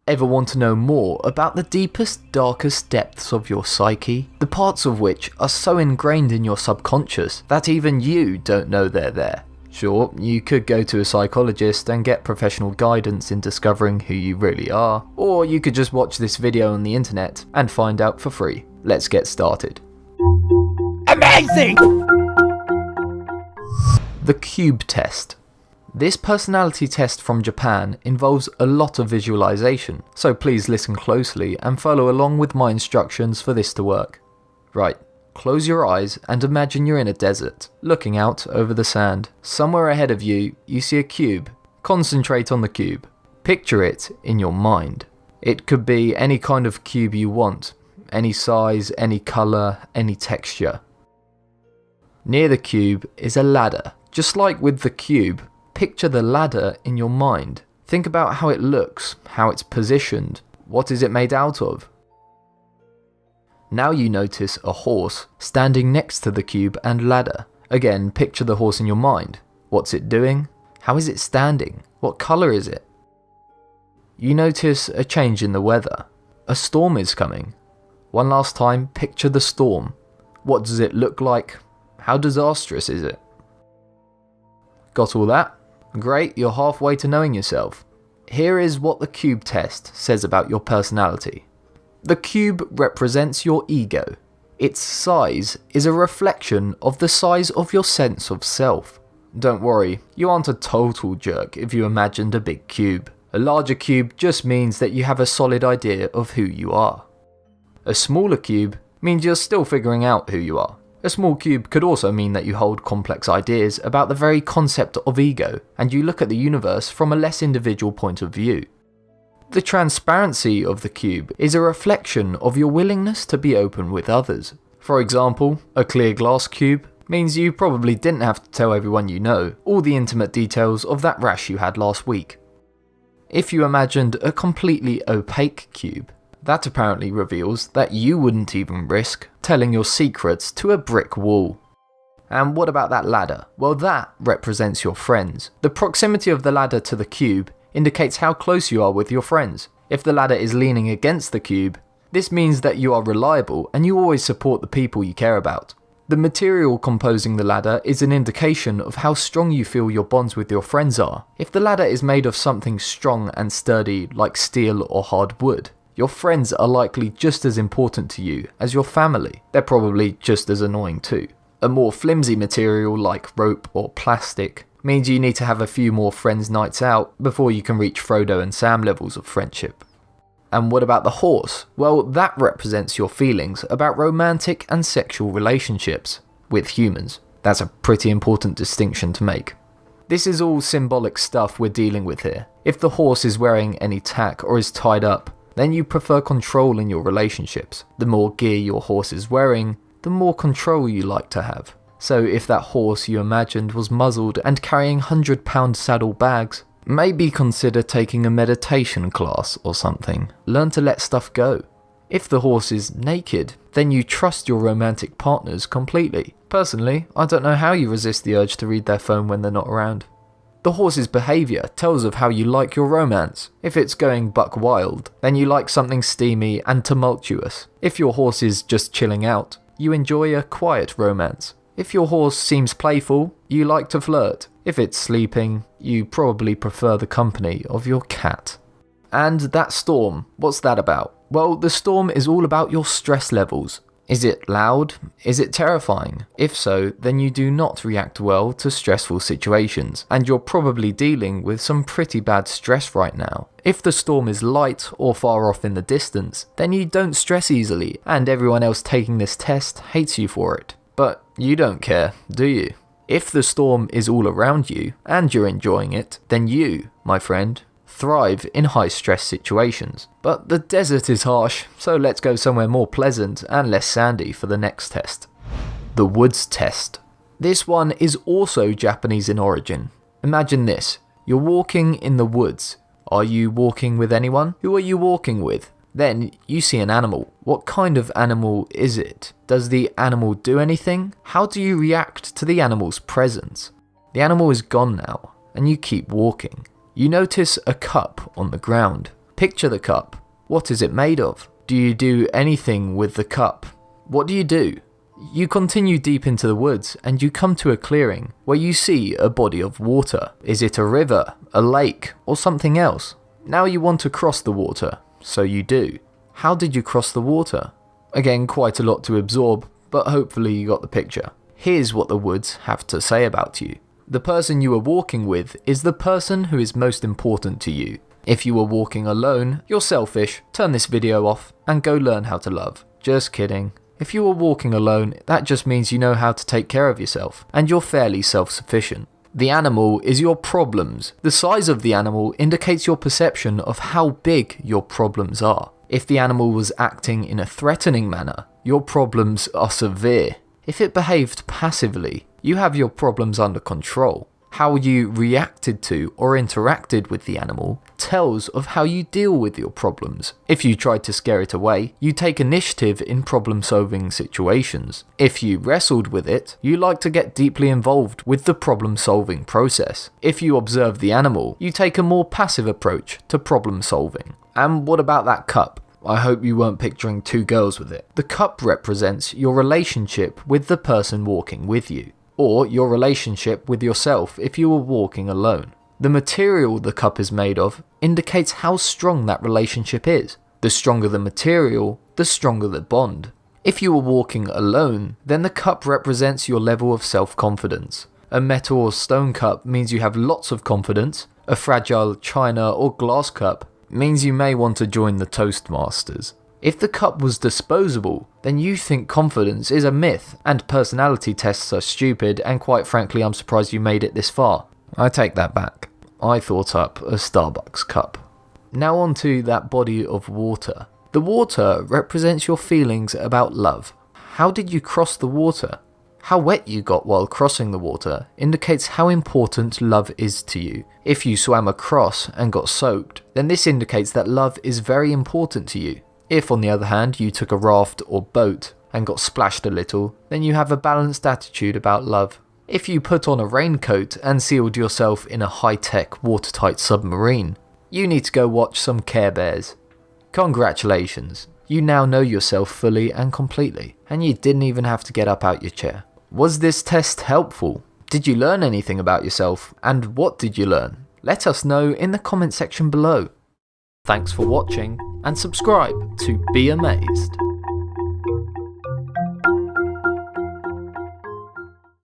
Ever want to know more about the deepest, darkest depths of your psyche? The parts of which are so ingrained in your subconscious that even you don't know they're there. Sure, you could go to a psychologist and get professional guidance in discovering who you really are, or you could just watch this video on the internet and find out for free. Let's get started. Amazing! The Qube test. This personality test from Japan involves a lot of visualization, so please listen closely and follow along with my instructions for this to work. Right, close your eyes and imagine you're in a desert, looking out over the sand. Somewhere ahead of you, you see a cube. Concentrate on the cube. Picture it in your mind. It could be any kind of cube you want, any size, any color, any texture. Near the cube is a ladder. Just like with the cube, picture the ladder in your mind. Think about how it looks, how it's positioned, what is it made out of. Now you notice a horse standing next to the cube and ladder. Again, picture the horse in your mind. What's it doing? How is it standing? What colour is it? You notice a change in the weather. A storm is coming. One last time, picture the storm. What does it look like? How disastrous is it? Got all that? Great, you're halfway to knowing yourself. Here is what the Qube test says about your personality. The cube represents your ego. Its size is a reflection of the size of your sense of self. Don't worry, you aren't a total jerk if you imagined a big cube. A larger cube just means that you have a solid idea of who you are. A smaller cube means you're still figuring out who you are. A small cube could also mean that you hold complex ideas about the very concept of ego, and you look at the universe from a less individual point of view. The transparency of the cube is a reflection of your willingness to be open with others. For example, a clear glass cube means you probably didn't have to tell everyone you know all the intimate details of that rash you had last week. If you imagined a completely opaque cube, that apparently reveals that you wouldn't even risk telling your secrets to a brick wall. And what about that ladder? Well, that represents your friends. The proximity of the ladder to the cube indicates how close you are with your friends. If the ladder is leaning against the cube, this means that you are reliable and you always support the people you care about. The material composing the ladder is an indication of how strong you feel your bonds with your friends are. If the ladder is made of something strong and sturdy like steel or hard wood, your friends are likely just as important to you as your family. They're probably just as annoying too. A more flimsy material like rope or plastic means you need to have a few more friends' nights out before you can reach Frodo and Sam levels of friendship. And what about the horse? Well, that represents your feelings about romantic and sexual relationships with humans. That's a pretty important distinction to make. This is all symbolic stuff we're dealing with here. If the horse is wearing any tack or is tied up, then you prefer control in your relationships. The more gear your horse is wearing, the more control you like to have. So if that horse you imagined was muzzled and carrying 100-pound saddle bags, maybe consider taking a meditation class or something. Learn to let stuff go. If the horse is naked, then you trust your romantic partners completely. Personally, I don't know how you resist the urge to read their phone when they're not around. The horse's behaviour tells of how you like your romance. If it's going buck wild, then you like something steamy and tumultuous. If your horse is just chilling out, you enjoy a quiet romance. If your horse seems playful, you like to flirt. If it's sleeping, you probably prefer the company of your cat. And that storm, what's that about? Well, the storm is all about your stress levels. Is it loud? Is it terrifying? If so, then you do not react well to stressful situations, and you're probably dealing with some pretty bad stress right now. If the storm is light or far off in the distance, then you don't stress easily, and everyone else taking this test hates you for it. But you don't care, do you? If the storm is all around you, and you're enjoying it, then you, my friend, thrive in high-stress situations. But the desert is harsh, so let's go somewhere more pleasant and less sandy for the next test. The woods test. This one is also Japanese in origin. Imagine this, you're walking in the woods. Are you walking with anyone? Who are you walking with? Then you see an animal. What kind of animal is it? Does the animal do anything? How do you react to the animal's presence? The animal is gone now, and you keep walking. You notice a cup on the ground. Picture the cup. What is it made of? Do you do anything with the cup? What do you do? You continue deep into the woods and you come to a clearing where you see a body of water. Is it a river, a lake, or something else? Now you want to cross the water, so you do. How did you cross the water? Again, quite a lot to absorb, but hopefully you got the picture. Here's what the woods have to say about you. The person you are walking with is the person who is most important to you. If you are walking alone, you're selfish, turn this video off and go learn how to love. Just kidding. If you are walking alone, that just means you know how to take care of yourself, and you're fairly self-sufficient. The animal is your problems. The size of the animal indicates your perception of how big your problems are. If the animal was acting in a threatening manner, your problems are severe. If it behaved passively, you have your problems under control. How you reacted to or interacted with the animal tells of how you deal with your problems. If you tried to scare it away, you take initiative in problem-solving situations. If you wrestled with it, you like to get deeply involved with the problem-solving process. If you observe the animal, you take a more passive approach to problem-solving. And what about that cup? I hope you weren't picturing two girls with it. The cup represents your relationship with the person walking with you, or your relationship with yourself if you were walking alone. The material the cup is made of indicates how strong that relationship is. The stronger the material, the stronger the bond. If you were walking alone, then the cup represents your level of self-confidence. A metal or stone cup means you have lots of confidence. A fragile china or glass cup means you may want to join the Toastmasters. If the cup was disposable, then you think confidence is a myth and personality tests are stupid, and quite frankly I'm surprised you made it this far. I take that back. I thought up a Starbucks cup. Now on to that body of water. The water represents your feelings about love. How did you cross the water? How wet you got while crossing the water indicates how important love is to you. If you swam across and got soaked, then this indicates that love is very important to you. If, on the other hand, you took a raft or boat and got splashed a little, then you have a balanced attitude about love. If you put on a raincoat and sealed yourself in a high-tech, watertight submarine, you need to go watch some Care Bears. Congratulations, you now know yourself fully and completely, and you didn't even have to get up out your chair. Was this test helpful? Did you learn anything about yourself, and what did you learn? Let us know in the comment section below. Thanks for watching, and subscribe to Be Amazed.